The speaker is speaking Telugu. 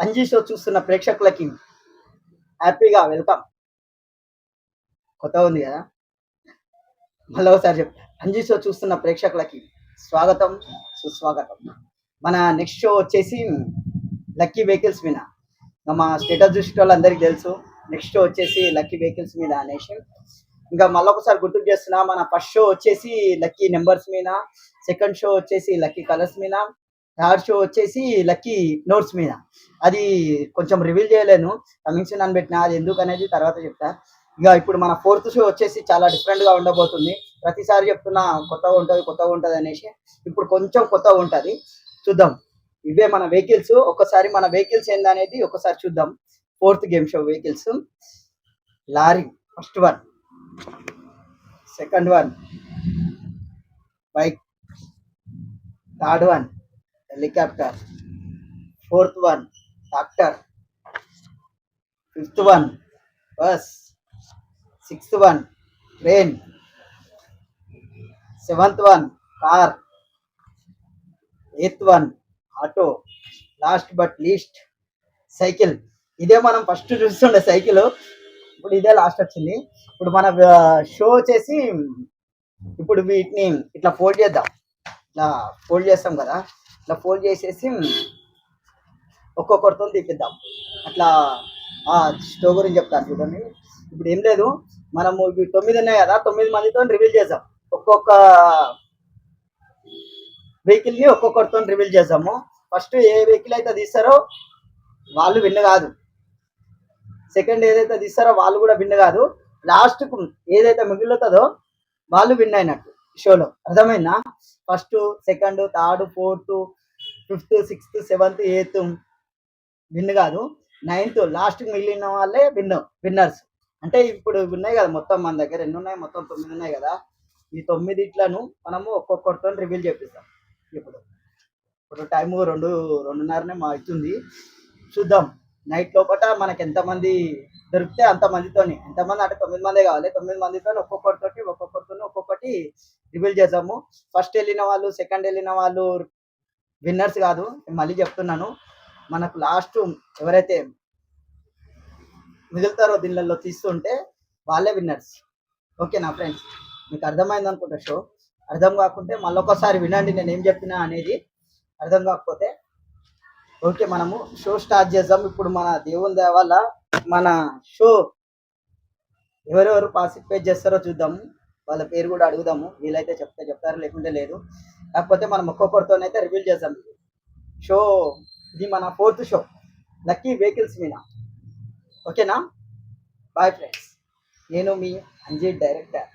అంజీ షో చూస్తున్న ప్రేక్షకులకి హ్యాపీగా వెల్కమ్. కొత్తగా ఉంది కదా, మళ్ళీ ఒకసారి చెప్పు. అంజీ షో చూస్తున్న ప్రేక్షకులకి స్వాగతం, సుస్వాగతం. మన నెక్స్ట్ షో వచ్చేసి లక్కీ వెహికల్స్ మీద. మా స్టేటస్ చూసిన వాళ్ళందరికీ తెలుసు, నెక్స్ట్ షో వచ్చేసి లక్కీ వెహికల్స్ మీద అనేసి. ఇంకా మళ్ళీ ఒకసారి గుర్తు చేస్తున్నా, మన ఫస్ట్ షో వచ్చేసి లక్కీ నెంబర్స్ మీద, సెకండ్ షో వచ్చేసి లక్కీ కలర్స్ మీద, థర్డ్ షో వచ్చేసి లక్కీ నోట్స్ మీద. అది కొంచెం రివీల్ చేయలేను, కమింగ్స్ అని పెట్టిన, అది ఎందుకు అనేది తర్వాత చెప్తా. ఇక ఇప్పుడు మన ఫోర్త్ షో వచ్చేసి చాలా డిఫరెంట్గా ఉండబోతుంది. ప్రతిసారి చెప్తున్నా కొత్తగా ఉంటుంది అనేసి. ఇప్పుడు కొంచెం కొత్తగా ఉంటుంది, చూద్దాం. ఇవే మన వెహికల్స్, ఒకసారి మన వెహికల్స్ ఏందనేది ఒకసారి చూద్దాం. Fourth game show vehicles: lorry first one, second one bike, third one helicopter, fourth one tractor, fifth one bus, sixth one train, seventh one car, eighth one auto, last but least cycle. ఇదే మనం ఫస్ట్ చూస్తుండే సైకిల్, ఇప్పుడు ఇదే లాస్ట్ వచ్చింది. ఇప్పుడు మన షో వచ్చేసి ఇప్పుడు వీటిని ఇట్లా ఫోల్డ్ చేద్దాం. ఇట్లా ఫోల్డ్ చేస్తాం కదా, ఇట్లా ఫోల్డ్ చేసేసి ఒక్కొక్కరితో తీపిద్దాం. అట్లా షో గురించి చెప్తాను చూడండి. ఇప్పుడు ఏం లేదు, మనము ఇవి 9 ఉన్నాయి కదా, 9 మందితో రివీల్ చేద్దాం. ఒక్కొక్క వెహికల్ని ఒక్కొక్కరితో రివీల్ చేద్దాము. ఫస్ట్ ఏ వెహికల్ అయితే తీస్తారో వాళ్ళు విన్ కాదు, సెకండ్ ఏదైతే తీస్తారో వాళ్ళు కూడా విన్ కాదు, లాస్ట్కు ఏదైతే మిగులుతుందో వాళ్ళు విన్ అయినట్టు షోలో. అర్థమైందా? First, second, third, fourth, fifth, sixth, seventh, eighth win కాదు, నైన్త్ లాస్ట్కి మిగిలిన వాళ్ళే విన్నర్స్. అంటే ఇప్పుడు ఉన్నాయి కదా, మొత్తం మన దగ్గర ఎన్ని ఉన్నాయి, మొత్తం 9 ఉన్నాయి కదా. ఈ 9 మనము ఒక్కొక్కరితో రివీల్ చేపిస్తాం. ఇప్పుడు టైము 2:30 మా అవుతుంది. చూద్దాం నైట్ లోపల మనకి ఎంతమంది దొరికితే అంతమందితోని, ఎంతమంది అంటే 9 మందే కావాలి, 9 మందితో ఒక్కొక్కటి రివీల్ చేద్దాము. ఫస్ట్ వెళ్ళిన వాళ్ళు, సెకండ్ వెళ్ళిన వాళ్ళు విన్నర్స్ కాదు, మళ్ళీ చెప్తున్నాను. మనకు లాస్ట్ ఎవరైతే మిగులుతారో దీనిలో తీస్తుంటే వాళ్ళే విన్నర్స్. ఓకేనా ఫ్రెండ్స్? మీకు అర్థమైంది అనుకుంటా షో. అర్థం కాకుంటే మళ్ళొకసారి వినండి నేను ఏం చెప్పినా అనేది. అర్థం కాకపోతే ఓకే, మనము షో స్టార్ట్ చేద్దాం. ఇప్పుడు మన దేవుని దయ వల్ల మన షో ఎవరెవరు పార్టిసిపేట్ చేస్తారో చూద్దాము. వాళ్ళ పేరు కూడా అడుగుదాము, వీలైతే చెప్తారు, లేకుంటే లేదు. కాకపోతే మనం ఒక్కొక్కరితోనైతే రివీల్ చేద్దాం. షో ఇది మన ఫోర్త్ షో, లక్కీ వెహికల్స్ మీద. ఓకేనా? బాయ్ ఫ్రెండ్స్, నేను మీ అంజీ డైరెక్టర్.